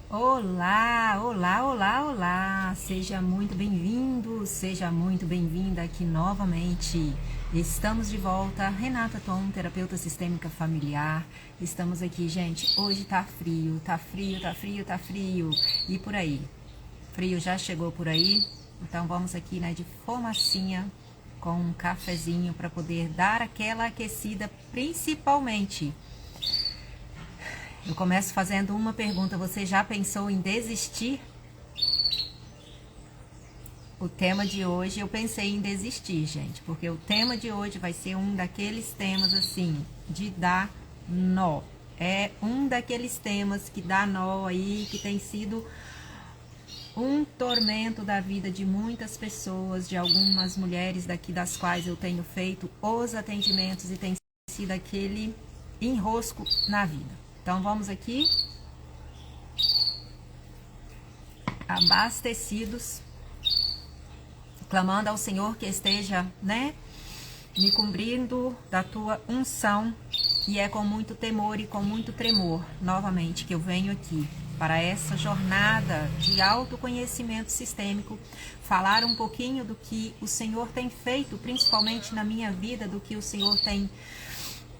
Olá, olá, olá, olá! Seja muito bem-vindo, seja muito bem-vinda aqui novamente. Estamos de volta, Renata Tom, terapeuta sistêmica familiar. Estamos aqui, gente. Hoje tá frio, tá frio, tá frio, tá frio. E por aí? Frio já chegou por aí? Então vamos aqui, né, de fumacinha com um cafezinho para poder dar aquela aquecida, principalmente. Eu começo fazendo uma pergunta. Você já pensou em desistir? O tema de hoje eu pensei em desistir, gente, porque o tema de hoje vai ser um daqueles temas assim, de dar nó. É um daqueles temas que dá nó aí, que tem sido um tormento da vida de muitas pessoas, de algumas mulheres daqui das quais eu tenho feito os atendimentos e tem sido aquele enrosco na vida. Então vamos aqui, abastecidos, clamando ao Senhor que esteja, né, me cobrindo da tua unção, e é com muito temor e com muito tremor, novamente, que eu venho aqui para essa jornada de autoconhecimento sistêmico, falar um pouquinho do que o Senhor tem feito, principalmente na minha vida, do que o Senhor tem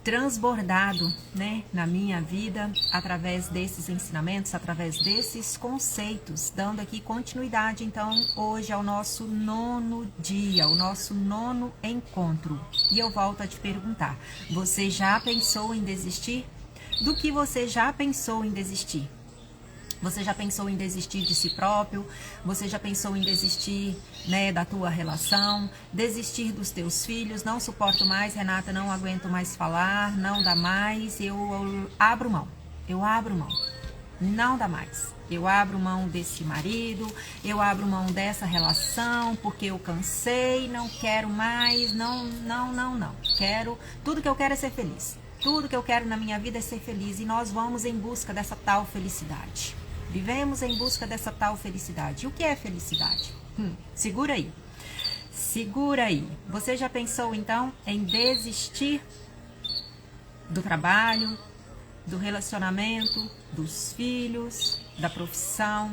transbordado, né, na minha vida, através desses ensinamentos, através desses conceitos, dando aqui continuidade, então, hoje ao nosso 9º dia, o nosso 9º encontro. E eu volto a te perguntar, você já pensou em desistir? Do que você já pensou em desistir? Você já pensou em desistir de si próprio? Você já pensou em desistir, né, da tua relação? Desistir dos teus filhos? Não suporto mais, Renata, não aguento mais falar, não dá mais, eu abro mão. Eu abro mão. Não dá mais. Eu abro mão desse marido, eu abro mão dessa relação, porque eu cansei, não quero mais, não. Tudo que eu quero é ser feliz. Tudo que eu quero na minha vida é ser feliz, e nós vamos em busca dessa tal felicidade. Vivemos em busca dessa tal felicidade. E o que é felicidade? Segura aí. Segura aí. Você já pensou, então, em desistir do trabalho, do relacionamento, dos filhos, da profissão,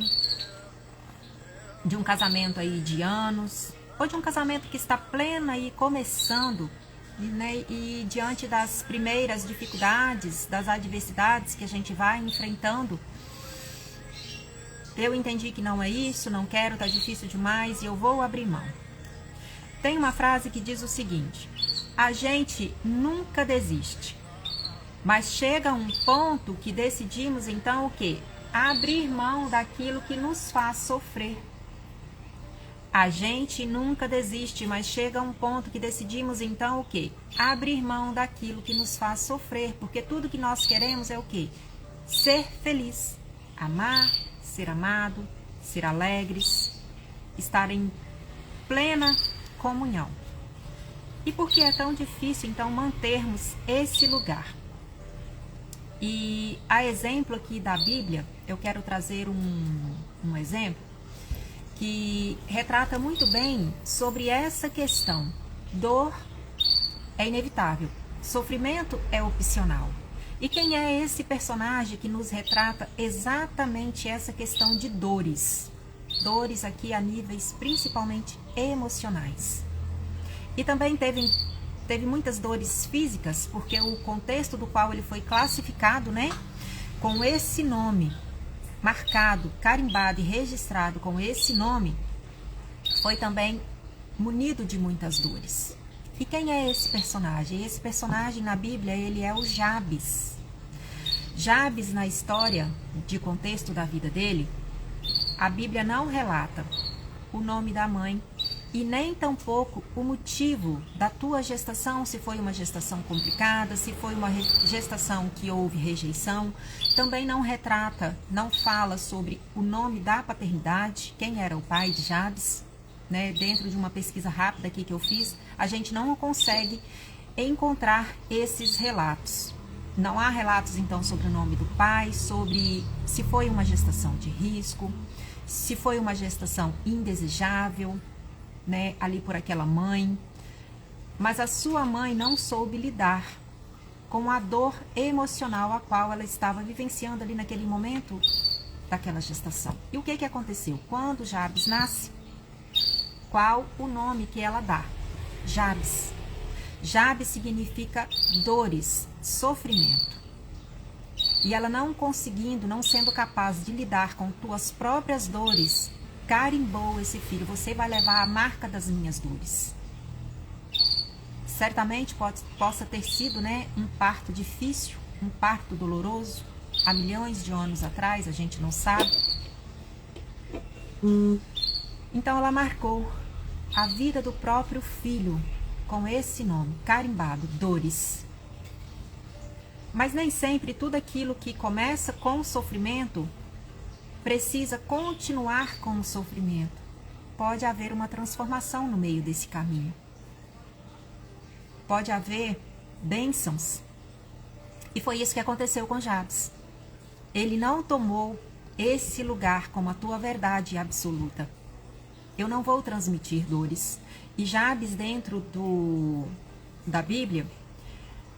de um casamento aí de anos, ou de um casamento que está pleno aí, começando, né, e diante das primeiras dificuldades, das adversidades que a gente vai enfrentando, eu entendi que não é isso, não quero, tá difícil demais e eu vou abrir mão. Tem uma frase que diz o seguinte: a gente nunca desiste, mas chega um ponto que decidimos então o quê? Abrir mão daquilo que nos faz sofrer. A gente nunca desiste, mas chega um ponto que decidimos então o quê? Abrir mão daquilo que nos faz sofrer, porque tudo que nós queremos é o quê? Ser feliz, amar, ser amado, ser alegres, estar em plena comunhão. E por que é tão difícil então mantermos esse lugar? E a exemplo aqui da Bíblia, eu quero trazer um exemplo que retrata muito bem sobre essa questão. Dor é inevitável, sofrimento é opcional. E quem é esse personagem que nos retrata exatamente essa questão de dores? Dores aqui a níveis principalmente emocionais. E também teve muitas dores físicas, porque o contexto do qual ele foi classificado, né, com esse nome, marcado, carimbado e registrado com esse nome, foi também munido de muitas dores. E quem é esse personagem? Esse personagem na Bíblia, ele é o Jabes. Jabes, na história de contexto da vida dele, a Bíblia não relata o nome da mãe e nem tampouco o motivo da tua gestação, se foi uma gestação complicada, se foi uma gestação que houve rejeição. Também não retrata, não fala sobre o nome da paternidade, quem era o pai de Jabes, né? Dentro de uma pesquisa rápida aqui que eu fiz, a gente não consegue encontrar esses relatos. Não há relatos, então, sobre o nome do pai, sobre se foi uma gestação de risco, se foi uma gestação indesejável, né, ali por aquela mãe. Mas a sua mãe não soube lidar com a dor emocional a qual ela estava vivenciando ali naquele momento daquela gestação. E o que aconteceu? Quando Jabes nasce, qual o nome que ela dá? Jabes. Jabes significa dores, sofrimento. E ela não conseguindo, não sendo capaz de lidar com tuas próprias dores, carimbou esse filho. Você vai levar a marca das minhas dores. Certamente possa ter sido, né, um parto difícil, um parto doloroso, há milhões de anos atrás, a gente não sabe. Então ela marcou a vida do próprio filho com esse nome, carimbado, dores. Mas nem sempre tudo aquilo que começa com o sofrimento precisa continuar com o sofrimento. Pode haver uma transformação no meio desse caminho. Pode haver bênçãos. E foi isso que aconteceu com Jabes. Ele não tomou esse lugar como a tua verdade absoluta. Eu não vou transmitir dores. E Jabes, dentro da Bíblia,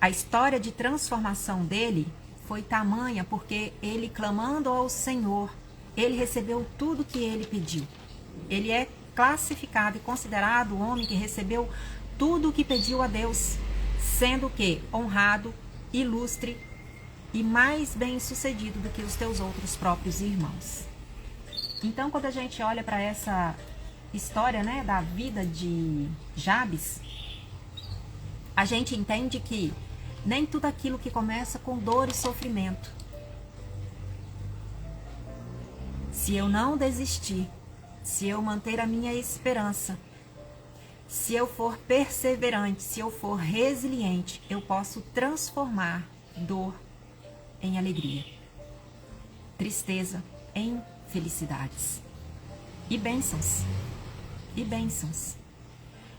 a história de transformação dele foi tamanha porque ele, clamando ao Senhor, ele recebeu tudo que ele pediu. Ele é classificado e considerado o homem que recebeu tudo o que pediu a Deus, sendo que honrado, ilustre e mais bem sucedido do que os teus outros próprios irmãos. Então, quando a gente olha para essa história, né, da vida de Jabes, a gente entende que nem tudo aquilo que começa com dor e sofrimento, se eu não desistir, se eu manter a minha esperança, se eu for perseverante, se eu for resiliente, eu posso transformar dor em alegria, tristeza em felicidades e bênçãos. E bênçãos.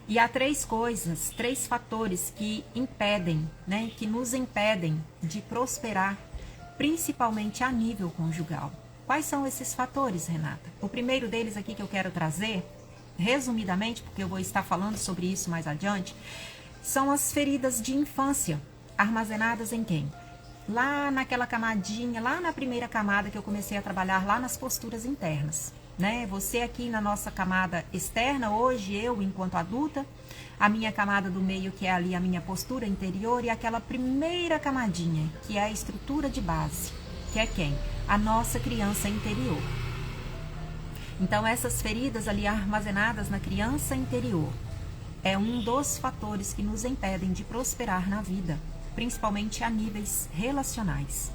E há três coisas, três fatores que impedem, né, que nos impedem de prosperar, principalmente a nível conjugal. Quais são esses fatores, Renata? O primeiro deles aqui que eu quero trazer, resumidamente, porque eu vou estar falando sobre isso mais adiante, são as feridas de infância, armazenadas em quem? Lá naquela camadinha, lá na primeira camada que eu comecei a trabalhar, lá nas posturas internas. Né? Você aqui na nossa camada externa, hoje eu enquanto adulta, a minha camada do meio que é ali a minha postura interior e aquela primeira camadinha que é a estrutura de base, que é quem? A nossa criança interior. Então essas feridas ali armazenadas na criança interior é um dos fatores que nos impedem de prosperar na vida, principalmente a níveis relacionais.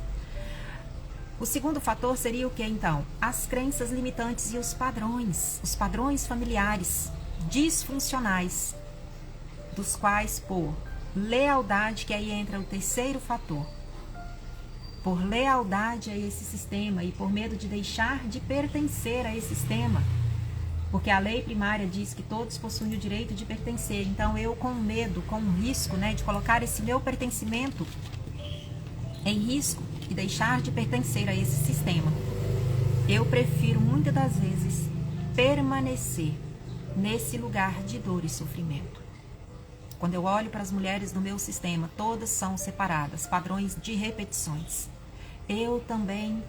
O segundo fator seria o que, então? As crenças limitantes e os padrões familiares disfuncionais, dos quais, por lealdade, que aí entra o terceiro fator, por lealdade a esse sistema e por medo de deixar de pertencer a esse sistema, porque a lei primária diz que todos possuem o direito de pertencer, então eu com medo, com o risco, né, de colocar esse meu pertencimento em risco, e deixar de pertencer a esse sistema, eu prefiro muitas das vezes permanecer nesse lugar de dor e sofrimento. Quando eu olho para as mulheres do meu sistema, todas são separadas, padrões de repetições. Eu também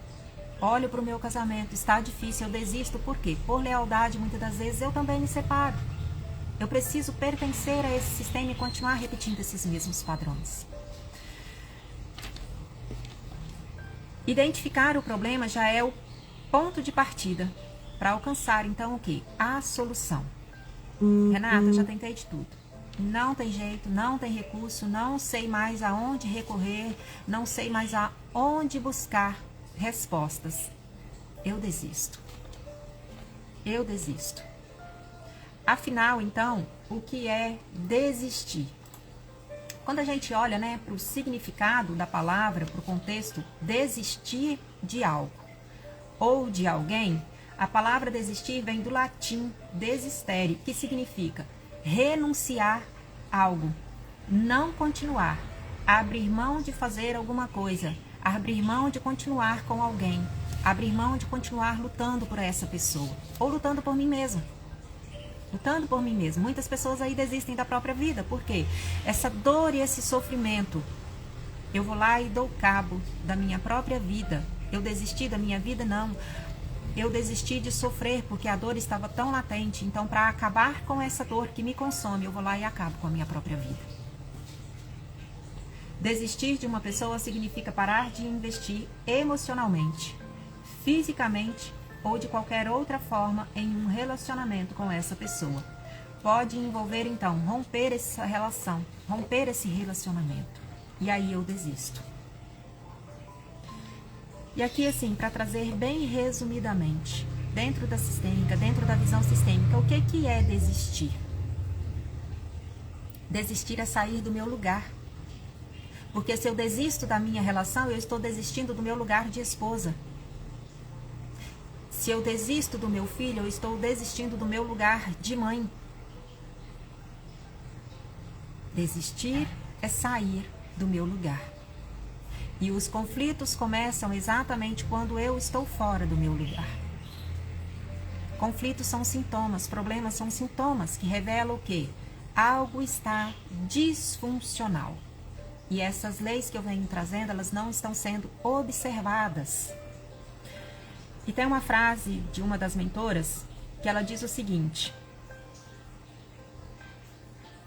olho para o meu casamento, está difícil, eu desisto, por quê? Por lealdade, muitas das vezes eu também me separo. Eu preciso pertencer a esse sistema e continuar repetindo esses mesmos padrões. Identificar o problema já é o ponto de partida para alcançar, então, o quê? A solução. Renata, eu já tentei de tudo. Não tem jeito, não tem recurso, não sei mais aonde recorrer, não sei mais aonde buscar respostas. Eu desisto. Eu desisto. Afinal, então, o que é desistir? Quando a gente olha, né, para o significado da palavra, para o contexto, desistir de algo ou de alguém, a palavra desistir vem do latim desistere, que significa renunciar a algo, não continuar, abrir mão de fazer alguma coisa, abrir mão de continuar com alguém, abrir mão de continuar lutando por essa pessoa ou lutando por mim mesmo. Lutando por mim mesmo. Muitas pessoas aí desistem da própria vida, porque essa dor e esse sofrimento eu vou lá e dou cabo da minha própria vida. Eu desisti da minha vida? Não. Eu desisti de sofrer porque a dor estava tão latente. Então, para acabar com essa dor que me consome, eu vou lá e acabo com a minha própria vida. Desistir de uma pessoa significa parar de investir emocionalmente, fisicamente ou de qualquer outra forma em um relacionamento com essa pessoa. Pode envolver, então, romper essa relação, romper esse relacionamento. E aí eu desisto. E aqui, assim, para trazer bem resumidamente, dentro da sistêmica, dentro da visão sistêmica, o que é desistir? Desistir é sair do meu lugar. Porque se eu desisto da minha relação, eu estou desistindo do meu lugar de esposa. Se eu desisto do meu filho, eu estou desistindo do meu lugar de mãe. Desistir é sair do meu lugar. E os conflitos começam exatamente quando eu estou fora do meu lugar. Conflitos são sintomas, problemas são sintomas que revelam o quê? Algo está disfuncional. E essas leis que eu venho trazendo, elas não estão sendo observadas. E tem uma frase de uma das mentoras que ela diz o seguinte: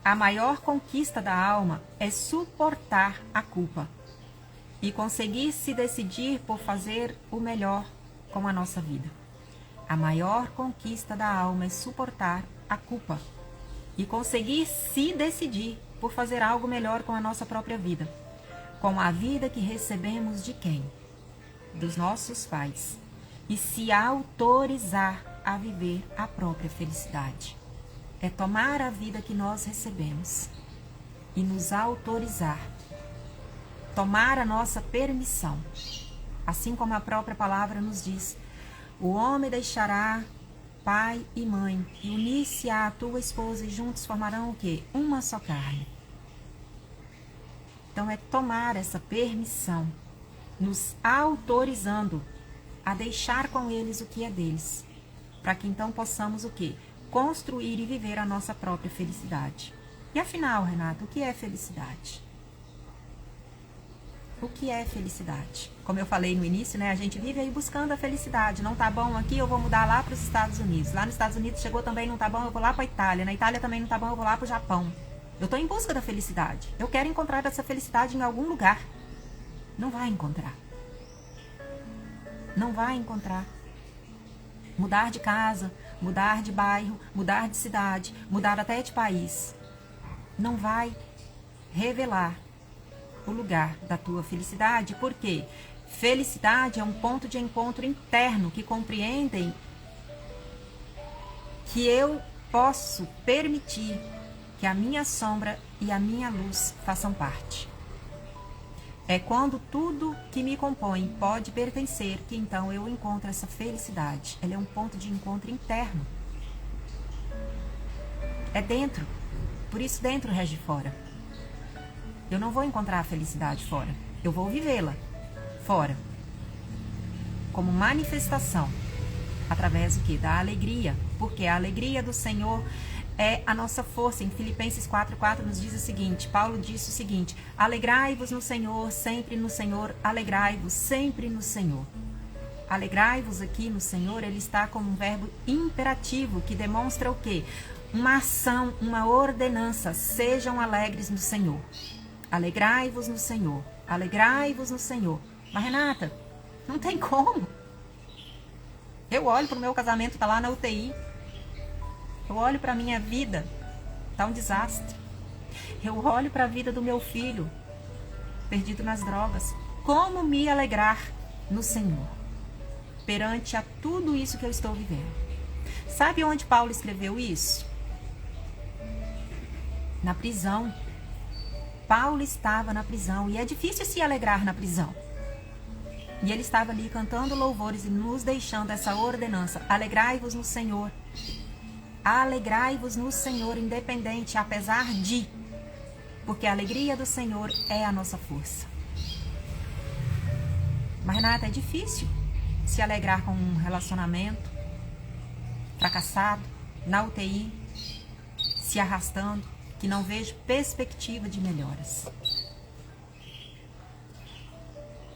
a maior conquista da alma é suportar a culpa e conseguir se decidir por fazer o melhor com a nossa vida. A maior conquista da alma é suportar a culpa e conseguir se decidir por fazer algo melhor com a nossa própria vida. Com a vida que recebemos de quem? Dos nossos pais. E se autorizar a viver a própria felicidade. É tomar a vida que nós recebemos e nos autorizar. Tomar a nossa permissão. Assim como a própria palavra nos diz: o homem deixará pai e mãe e unir-se à tua esposa e juntos formarão o quê? Uma só carne. Então é tomar essa permissão, nos autorizando a deixar com eles o que é deles, para que então possamos o quê? Construir e viver a nossa própria felicidade. E afinal, Renata, o que é felicidade? O que é felicidade? Como eu falei no início, né? A gente vive aí buscando a felicidade. Não tá bom aqui, eu vou mudar lá para os Estados Unidos. Lá nos Estados Unidos chegou também, não tá bom, eu vou lá para a Itália. Na Itália também não tá bom, eu vou lá para o Japão. Eu estou em busca da felicidade. Eu quero encontrar essa felicidade em algum lugar. Não vai encontrar. Não vai encontrar. Mudar de casa, mudar de bairro, mudar de cidade, mudar até de país. Não vai revelar o lugar da tua felicidade, porque felicidade é um ponto de encontro interno que compreendem que eu posso permitir que a minha sombra e a minha luz façam parte. É quando tudo que me compõe pode pertencer que então eu encontro essa felicidade. Ela é um ponto de encontro interno. É dentro. Por isso dentro rege fora. Eu não vou encontrar a felicidade fora. Eu vou vivê-la fora. Como manifestação. Através do quê? Da alegria. Porque a alegria do Senhor é a nossa força. Em Filipenses 4:4 nos diz o seguinte, Paulo disse o seguinte: alegrai-vos no Senhor, sempre no Senhor, alegrai-vos sempre no Senhor. Alegrai-vos aqui no Senhor, ele está como um verbo imperativo, que demonstra o quê? Uma ação, uma ordenança. Sejam alegres no Senhor. Alegrai-vos no Senhor. Alegrai-vos no Senhor. Mas Renata, não tem como. Eu olho para o meu casamento, tá lá na UTI. Eu olho para a minha vida, tá um desastre. Eu olho para a vida do meu filho, perdido nas drogas. Como me alegrar no Senhor, perante a tudo isso que eu estou vivendo? Sabe onde Paulo escreveu isso? Na prisão. Paulo estava na prisão e é difícil se alegrar na prisão. E ele estava ali cantando louvores e nos deixando essa ordenança: alegrai-vos no Senhor. Alegrai-vos no Senhor, independente, apesar de, porque a alegria do Senhor é a nossa força. Mas Renata, é difícil se alegrar com um relacionamento fracassado, na UTI, se arrastando, que não vejo perspectiva de melhoras.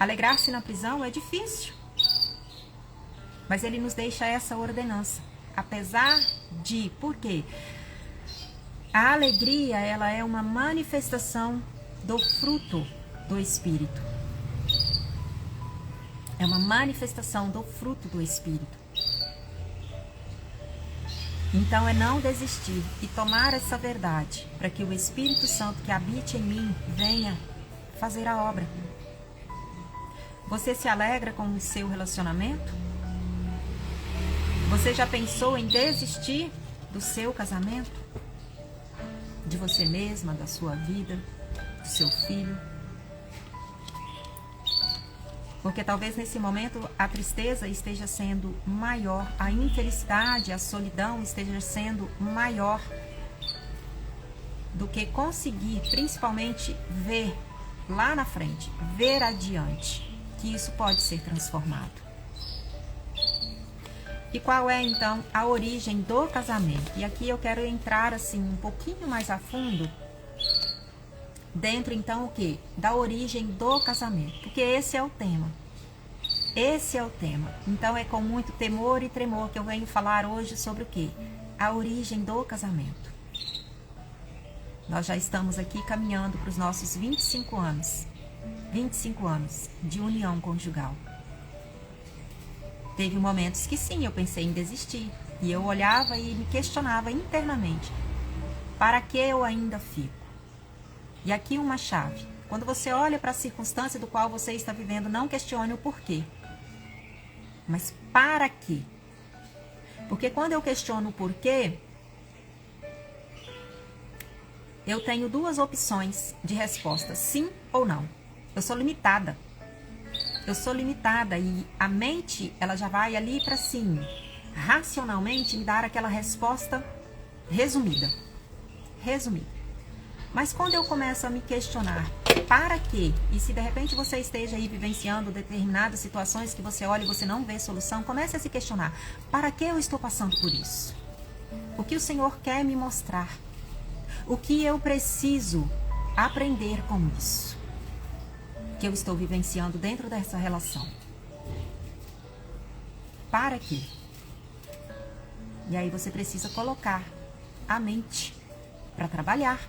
Alegrar-se na prisão é difícil. Mas ele nos deixa essa ordenança. Apesar de... Por quê? A alegria, ela é uma manifestação do fruto do Espírito. É uma manifestação do fruto do Espírito. Então é não desistir e tomar essa verdade para que o Espírito Santo que habite em mim venha fazer a obra. Você se alegra com o seu relacionamento? Você já pensou em desistir do seu casamento? De você mesma, da sua vida, do seu filho? Porque talvez nesse momento a tristeza esteja sendo maior, a infelicidade, a solidão esteja sendo maior do que conseguir, principalmente, ver lá na frente, ver adiante, que isso pode ser transformado. E qual é, então, a origem do casamento? E aqui eu quero entrar, assim, um pouquinho mais a fundo, dentro, então, o quê? Da origem do casamento. Porque esse é o tema. Esse é o tema. Então, é com muito temor e tremor que eu venho falar hoje sobre o quê? A origem do casamento. Nós já estamos aqui caminhando para os nossos 25 anos. 25 anos de união conjugal. Teve momentos que sim, eu pensei em desistir. E eu olhava e me questionava internamente. Para que eu ainda fico? E aqui uma chave. Quando você olha para a circunstância do qual você está vivendo, não questione o porquê. Mas para quê? Porque quando eu questiono o porquê, eu tenho duas opções de resposta, sim ou não. Eu sou limitada. Eu sou limitada e a mente, ela já vai ali para sim, racionalmente me dar aquela resposta resumida. Mas quando eu começo a me questionar, para quê? E se de repente você esteja aí vivenciando determinadas situações que você olha e você não vê solução, comece a se questionar, para que eu estou passando por isso? O que o Senhor quer me mostrar? O que eu preciso aprender com isso? Que eu estou vivenciando dentro dessa relação. Para quê? E aí você precisa colocar a mente para trabalhar.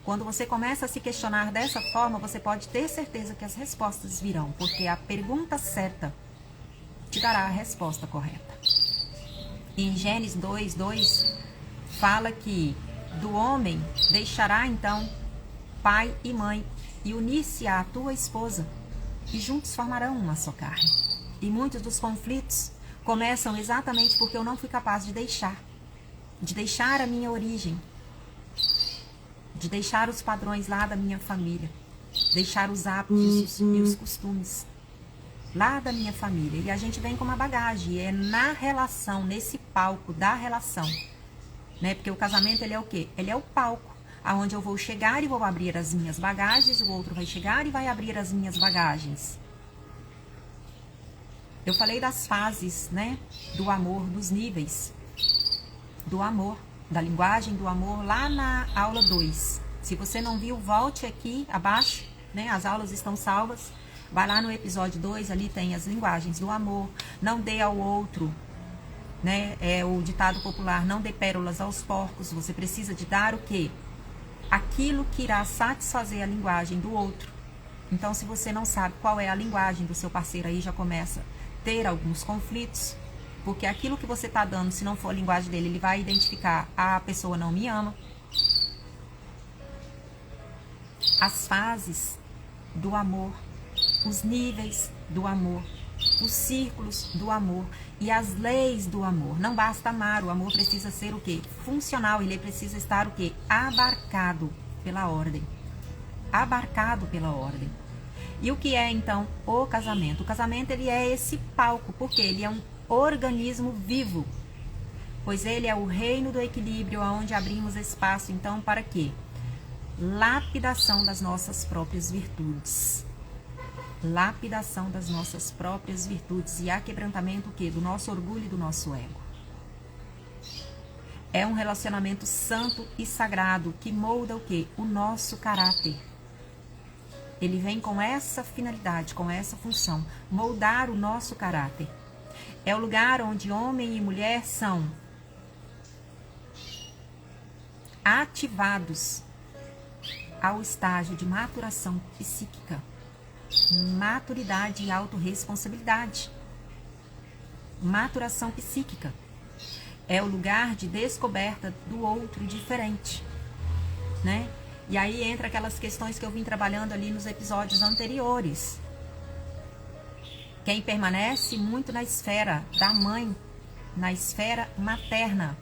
Quando você começa a se questionar dessa forma, você pode ter certeza que as respostas virão, porque a pergunta certa te dará a resposta correta. E em Gênesis 2:2 fala que do homem deixará então pai e mãe e unir-se-á a tua esposa, e juntos formarão uma só carne. E muitos dos conflitos começam exatamente porque eu não fui capaz de deixar a minha origem, de deixar os padrões lá da minha família, deixar os hábitos e os costumes lá da minha família. E a gente vem com uma bagagem, é na relação, nesse palco da relação, né? Porque o casamento, ele é o quê? Ele é o palco, aonde eu vou chegar e vou abrir as minhas bagagens, o outro vai chegar e vai abrir as minhas bagagens. Eu falei das fases, né? Do amor, dos níveis do amor, da linguagem do amor, lá na aula 2. Se você não viu, volte aqui abaixo, né? As aulas estão salvas. Vai lá no episódio 2, ali tem as linguagens do amor. Não dê ao outro, né? É o ditado popular, não dê pérolas aos porcos. Você precisa de dar o quê? Aquilo que irá satisfazer a linguagem do outro. Então, se você não sabe qual é a linguagem do seu parceiro, aí já começa a ter alguns conflitos, porque aquilo que você está dando, se não for a linguagem dele, ele vai identificar, a pessoa não me ama. As fases do amor, os níveis do amor, os círculos do amor e as leis do amor. Não basta amar, o amor precisa ser o quê? Funcional, ele precisa estar o quê? Abarcado pela ordem. Abarcado pela ordem. E o que é então o casamento? O casamento, ele é esse palco, porque ele é um organismo vivo, pois ele é o reino do equilíbrio, onde abrimos espaço então para quê? Lapidação das nossas próprias virtudes. Lapidação das nossas próprias virtudes e aquebrantamento o quê? Do nosso orgulho e do nosso ego. É um relacionamento santo e sagrado que molda o quê? O nosso caráter. Ele vem com essa finalidade, com essa função, moldar o nosso caráter. É o lugar onde homem e mulher são ativados ao estágio de maturação psíquica, maturidade e autorresponsabilidade. Maturação psíquica é o lugar de descoberta do outro diferente, né? E aí entra aquelas questões que eu vim trabalhando ali nos episódios anteriores. Quem permanece muito na esfera da mãe, na esfera materna,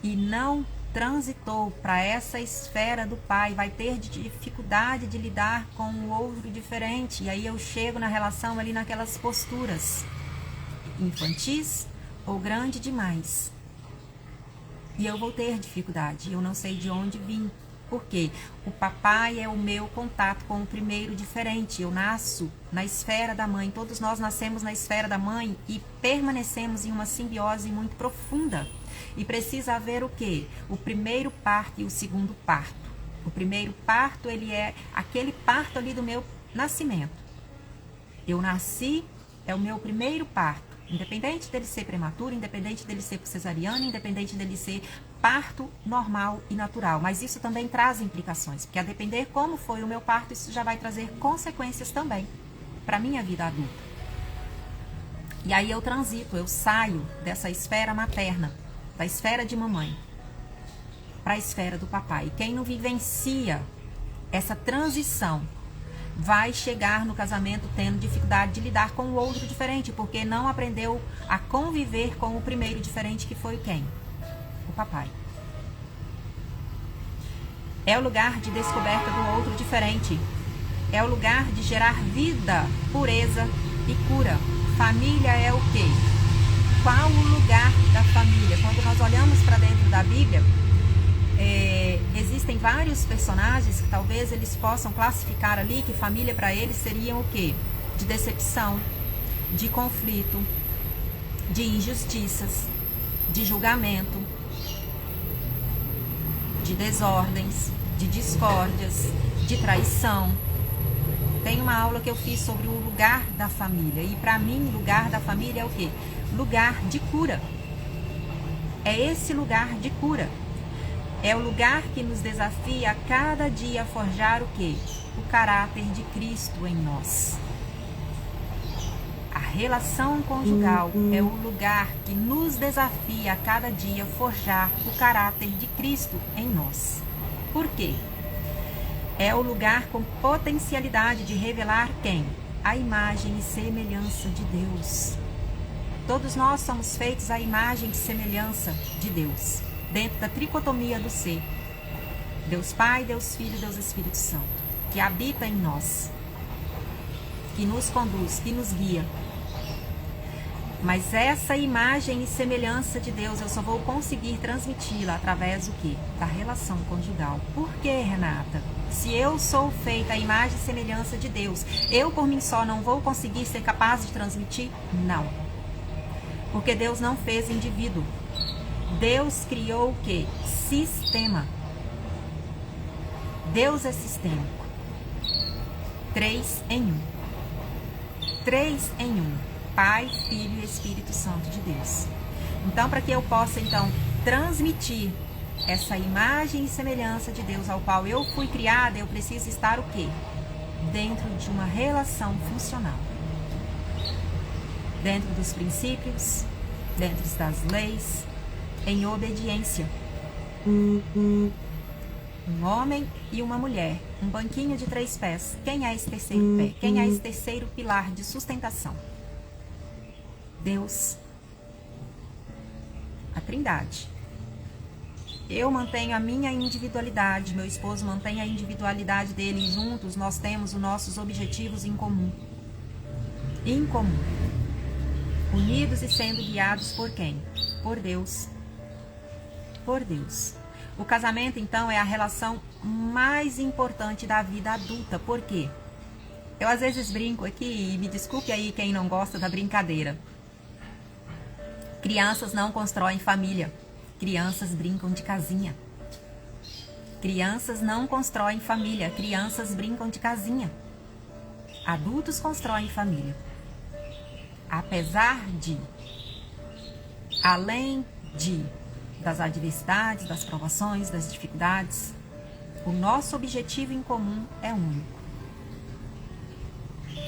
e não transitou para essa esfera do pai, vai ter dificuldade de lidar com o outro diferente. E aí eu chego na relação ali naquelas posturas infantis ou grande demais. E eu vou ter dificuldade, eu não sei de onde vim. Por quê? O papai é o meu contato com o primeiro diferente. Eu nasço na esfera da mãe, todos nós nascemos na esfera da mãe e permanecemos em uma simbiose muito profunda. E precisa haver o quê? O primeiro parto e o segundo parto. O primeiro parto, ele é aquele parto ali do meu nascimento. Eu nasci, é o meu primeiro parto. Independente dele ser prematuro, independente dele ser cesariano, independente dele ser parto normal e natural. Mas isso também traz implicações, porque a depender como foi o meu parto, isso já vai trazer consequências também para a minha vida adulta. E aí eu transito, eu saio dessa esfera materna, da esfera de mamãe, para a esfera do papai. E quem não vivencia essa transição vai chegar no casamento tendo dificuldade de lidar com o outro diferente, porque não aprendeu a conviver com o primeiro diferente, que foi quem? O papai. É o lugar de descoberta do outro diferente. É o lugar de gerar vida, pureza e cura. Família é o quê? Qual o lugar da família? Quando nós olhamos para dentro da Bíblia, existem vários personagens que talvez eles possam classificar ali que família para eles seriam o quê? De decepção, de conflito, de injustiças, de julgamento, de desordens, de discórdias, de traição. Tem uma aula que eu fiz sobre o lugar da família. E para mim, o lugar da família é o quê? Lugar de cura. É esse lugar de cura. É o lugar que nos desafia a cada dia a forjar o quê? O caráter de Cristo em nós. A relação conjugal é o lugar que nos desafia a cada dia a forjar o caráter de Cristo em nós. Por quê? É o lugar com potencialidade de revelar quem? A imagem e semelhança de Deus. Todos nós somos feitos à imagem e semelhança de Deus, dentro da tricotomia do ser. Deus Pai, Deus Filho, Deus Espírito Santo, que habita em nós, que nos conduz, que nos guia. Mas essa imagem e semelhança de Deus eu só vou conseguir transmiti-la através do quê? Da relação conjugal. Por quê, Renata? Se eu sou feita à imagem e semelhança de Deus, eu por mim só não vou conseguir ser capaz de transmitir? Não. Porque Deus não fez indivíduo. Deus criou o quê? Sistema. Deus é sistêmico. 3 em 1. 3 em 1. Pai, Filho e Espírito Santo de Deus. Então, para que eu possa, então, transmitir essa imagem e semelhança de Deus ao qual eu fui criada, eu preciso estar o quê? Dentro de uma relação funcional. Dentro dos princípios, dentro das leis, em obediência. Um homem e uma mulher, um banquinho de 3 pés. Quem é esse terceiro pé? Quem é esse terceiro pilar de sustentação? Deus, a Trindade. Eu mantenho a minha individualidade, meu esposo mantém a individualidade dele e juntos nós temos os nossos objetivos em comum. Em comum. Unidos e sendo guiados por quem? Por Deus. Por Deus. O casamento, então, é a relação mais importante da vida adulta. Por quê? Eu às vezes brinco aqui, e me desculpe aí quem não gosta da brincadeira. Crianças não constroem família. Crianças brincam de casinha. Crianças não constroem família. Crianças brincam de casinha. Adultos constroem família. Apesar de, além de, das adversidades, das provações, das dificuldades, o nosso objetivo em comum é único.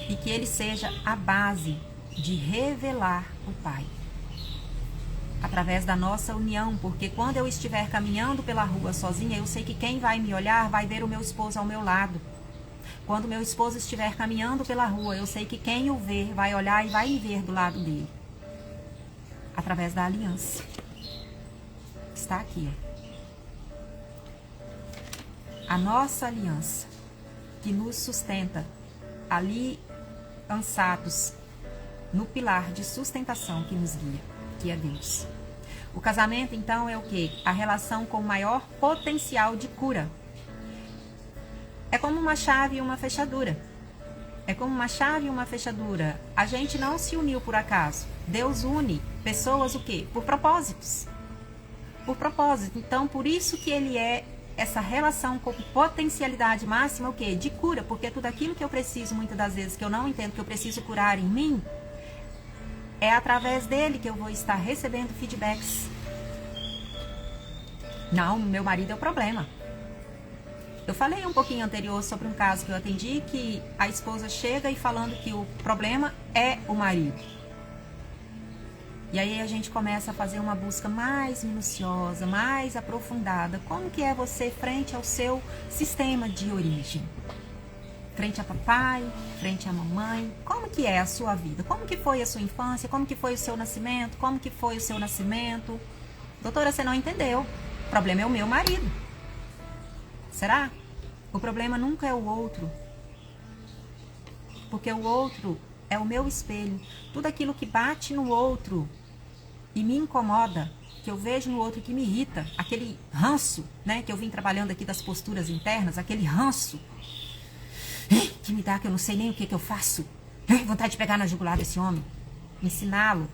E que ele seja a base de revelar o Pai. Através da nossa união, porque quando eu estiver caminhando pela rua sozinha, eu sei que quem vai me olhar vai ver o meu esposo ao meu lado. Quando meu esposo estiver caminhando pela rua, eu sei que quem o ver vai olhar e vai me ver do lado dele. Através da aliança. Está aqui. A nossa aliança, que nos sustenta ali lançados no pilar de sustentação que nos guia, que é Deus. O casamento, então, é o quê? A relação com maior potencial de cura. É como uma chave e uma fechadura. É como uma chave e uma fechadura. A gente não se uniu por acaso. Deus une pessoas o quê? Por propósitos. Por propósito. Então, por isso que ele é essa relação com potencialidade máxima, o quê? De cura. Porque tudo aquilo que eu preciso, muitas das vezes, que eu não entendo, que eu preciso curar em mim, é através dele que eu vou estar recebendo feedbacks. Não, meu marido é o problema. Eu falei um pouquinho anterior sobre um caso que eu atendi, que a esposa chega e falando que o problema é o marido. E aí a gente começa a fazer uma busca mais minuciosa, mais aprofundada. Como que é você frente ao seu sistema de origem? Frente a papai, frente a mamãe, como que é a sua vida? Como que foi a sua infância? Como que foi o seu nascimento? Como que foi o seu nascimento? Doutora, você não entendeu. O problema é o meu marido. Será? O problema nunca é o outro. Porque o outro é o meu espelho. Tudo aquilo que bate no outro e me incomoda, que eu vejo no outro que me irrita, aquele ranço, né, que eu vim trabalhando aqui das posturas internas, aquele ranço que me dá, que eu não sei nem o que eu faço. Vontade de pegar na jugular desse homem, ensiná-lo.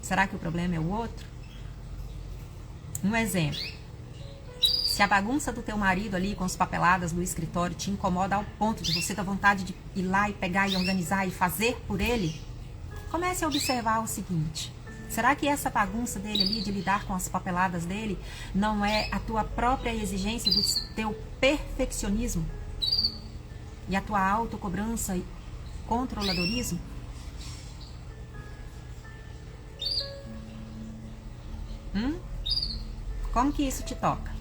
Será que o problema é o outro? Um exemplo. Se a bagunça do teu marido ali com as papeladas no escritório te incomoda ao ponto de você dar vontade de ir lá e pegar e organizar e fazer por ele, comece a observar o seguinte. Será que essa bagunça dele ali, de lidar com as papeladas dele, não é a tua própria exigência do teu perfeccionismo? E a tua autocobrança e controladorismo? Como que isso te toca?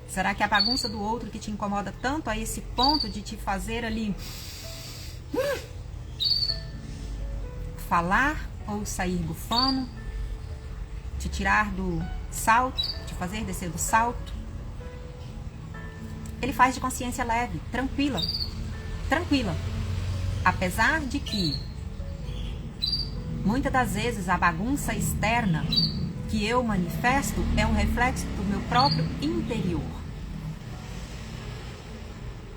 Será que a bagunça do outro que te incomoda tanto a esse ponto de te fazer ali falar ou sair bufando, te tirar do salto, te fazer descer do salto? Ele faz de consciência leve, tranquila, tranquila. Apesar de que muitas das vezes a bagunça externa que eu manifesto é um reflexo do meu próprio interior.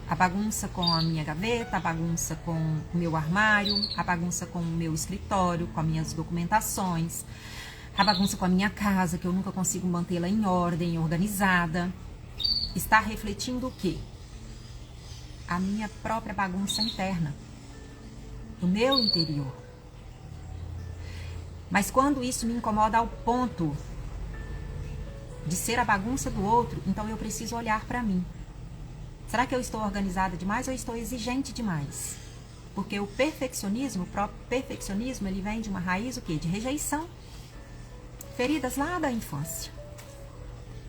A bagunça com a minha gaveta, a bagunça com o meu armário, a bagunça com o meu escritório, com as minhas documentações, a bagunça com a minha casa, que eu nunca consigo mantê-la em ordem, organizada, está refletindo o quê? A minha própria bagunça interna, o meu interior. Mas quando isso me incomoda ao ponto de ser a bagunça do outro, então eu preciso olhar para mim. Será que eu estou organizada demais ou estou exigente demais? Porque o perfeccionismo, o próprio perfeccionismo, ele vem de uma raiz o quê? De rejeição. Feridas lá da infância.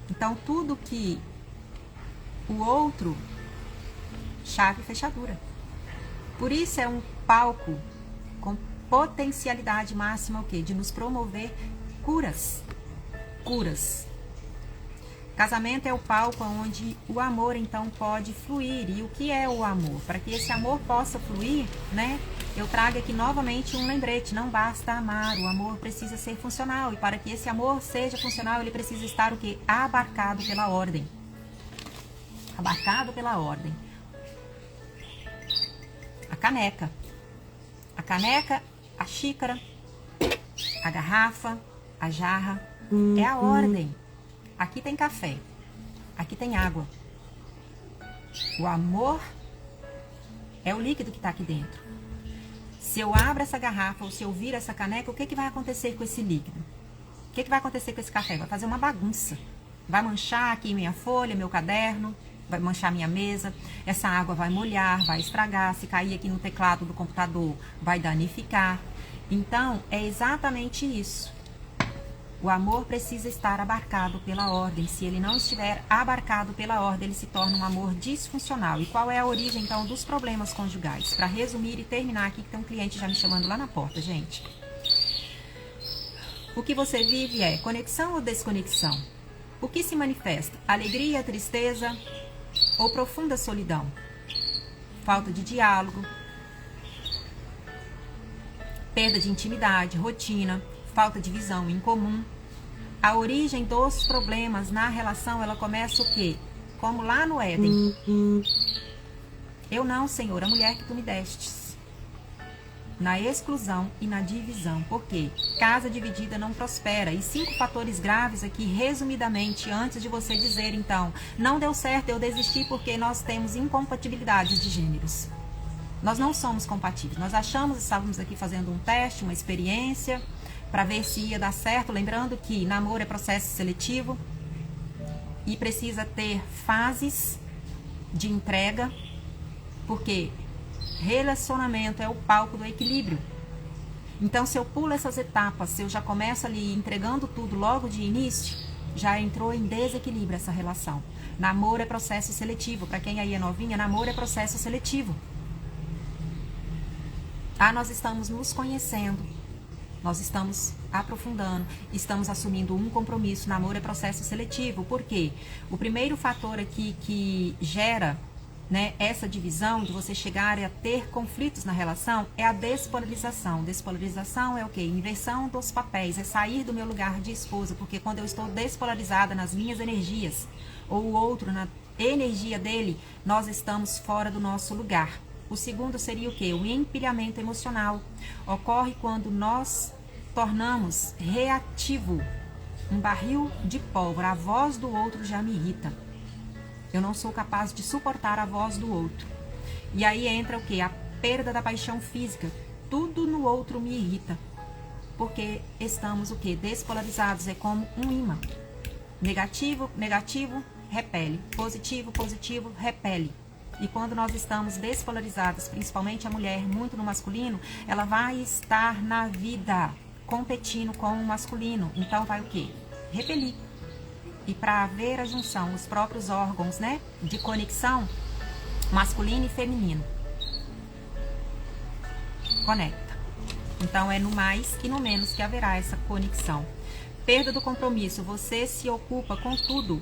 Então tudo que o outro, chave e fechadura. Por isso é um palco com potencialidade máxima o quê? De nos promover curas. Curas. Casamento é o palco onde o amor então pode fluir. E o que é o amor? Para que esse amor possa fluir, né? Eu trago aqui novamente um lembrete. Não basta amar, o amor precisa ser funcional. E para que esse amor seja funcional, ele precisa estar o quê? Abarcado pela ordem. Abarcado pela ordem. A caneca. A caneca, a xícara, a garrafa, a jarra, é a ordem. Aqui tem café. aqui tem água. O amor é o líquido que está aqui dentro. Se eu abro essa garrafa ou se eu viro essa caneca, o que, que vai acontecer com esse líquido? O que, que vai acontecer com esse café? Vai fazer uma bagunça. Vai manchar aqui minha folha, meu caderno, vai manchar minha mesa. Essa água vai molhar, vai estragar. Se cair aqui no teclado do computador, vai danificar. Então, é exatamente isso. O amor precisa estar abarcado pela ordem. Se ele não estiver abarcado pela ordem, ele se torna um amor disfuncional. E qual é a origem, então, dos problemas conjugais? Para resumir e terminar aqui, que tem um cliente já me chamando lá na porta, gente. O que você vive é conexão ou desconexão? O que se manifesta? Alegria, tristeza ou profunda solidão? Falta de diálogo, perda de intimidade, rotina, falta de visão em comum. A origem dos problemas na relação, ela começa o quê? Como lá no Éden. Eu não, Senhor, a mulher que tu me destes. Na exclusão e na divisão. Por quê? Casa dividida não prospera. E 5 fatores graves aqui, resumidamente, antes de você dizer, então, não deu certo, eu desisti porque nós temos incompatibilidades de gêneros. Nós não somos compatíveis. Nós achamos, estávamos aqui fazendo um teste, uma experiência, para ver se ia dar certo. Lembrando que namoro é processo seletivo e precisa ter fases de entrega, porque relacionamento é o palco do equilíbrio. Então, se eu pulo essas etapas, se eu já começo ali entregando tudo logo de início, já entrou em desequilíbrio essa relação. Namoro é processo seletivo. Para quem aí é novinha, namoro é processo seletivo. Nós estamos nos conhecendo, nós estamos aprofundando, estamos assumindo um compromisso. Namoro é processo seletivo. Por quê? O primeiro fator aqui que gera, né, essa divisão, de você chegar a ter conflitos na relação, é a despolarização. Despolarização é o quê? Inversão dos papéis, é sair do meu lugar de esposa, porque quando eu estou despolarizada nas minhas energias, ou o outro na energia dele, nós estamos fora do nosso lugar. O segundo seria o quê? O empilhamento emocional. Ocorre quando nós tornamos reativo um barril de pólvora. A voz do outro já me irrita. Eu não sou capaz de suportar a voz do outro. E aí entra o quê? A perda da paixão física. Tudo no outro me irrita. Porque estamos o quê? Despolarizados. É como um imã. Negativo, negativo, repele. Positivo, positivo, repele. E quando nós estamos despolarizadas, principalmente a mulher, muito no masculino, ela vai estar na vida competindo com o masculino. Então vai o quê? Repelir. E para haver a junção, os próprios órgãos, né, de conexão masculino e feminino. Conecta. Então é no mais e no menos que haverá essa conexão. Perda do compromisso. Você se ocupa com tudo.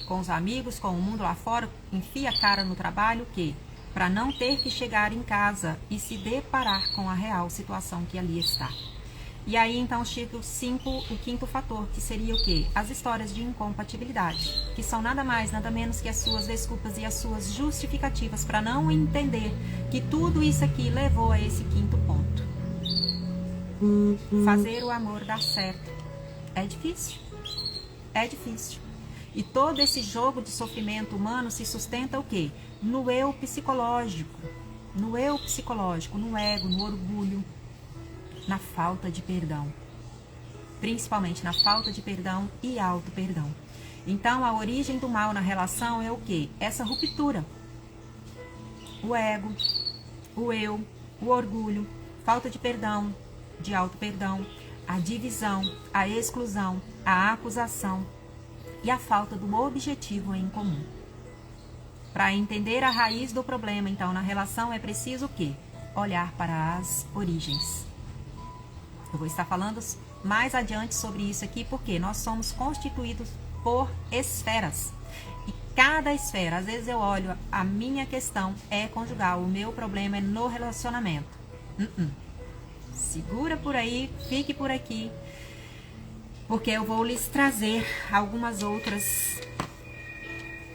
Com os amigos, com o mundo lá fora, enfia a cara no trabalho, o quê? Para não ter que chegar em casa e se deparar com a real situação que ali está. E aí, então, chega o quinto fator, que seria o quê? As histórias de incompatibilidade, que são nada mais, nada menos que as suas desculpas e as suas justificativas para não entender que tudo isso aqui levou a esse quinto ponto. Fazer o amor dar certo é difícil. É difícil. E todo esse jogo de sofrimento humano se sustenta o quê? No eu psicológico. No eu psicológico, no ego, no orgulho, na falta de perdão. Principalmente na falta de perdão e auto-perdão. Então, a origem do mal na relação é o quê? Essa ruptura. O ego, o eu, o orgulho, falta de perdão, de auto-perdão, a divisão, a exclusão, a acusação e a falta do objetivo em comum. Para entender a raiz do problema, então, na relação, é preciso o quê? Olhar para as origens. Eu vou estar falando mais adiante sobre isso aqui, porque nós somos constituídos por esferas. E cada esfera, às vezes eu olho, a minha questão é conjugal, o meu problema é no relacionamento. Segura por aí, fique por aqui, porque eu vou lhes trazer algumas outras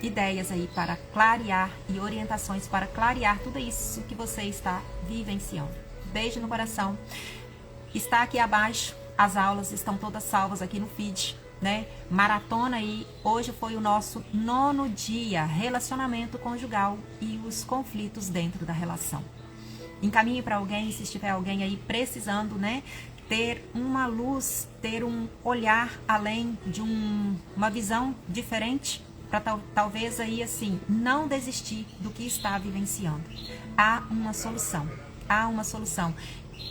ideias aí para clarear e orientações para clarear tudo isso que você está vivenciando. Beijo no coração. Está aqui abaixo, as aulas estão todas salvas aqui no feed, né? Maratona aí, hoje foi o nosso 9º dia, relacionamento conjugal e os conflitos dentro da relação. Encaminhe para alguém, se estiver alguém aí precisando, né? Ter uma luz, ter um olhar além de uma visão diferente, para talvez aí assim, não desistir do que está vivenciando. Há uma solução, há uma solução.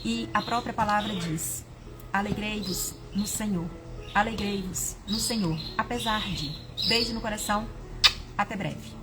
E a própria palavra diz: alegrei-vos no Senhor, alegrei-vos no Senhor, apesar de. Beijo no coração, até breve.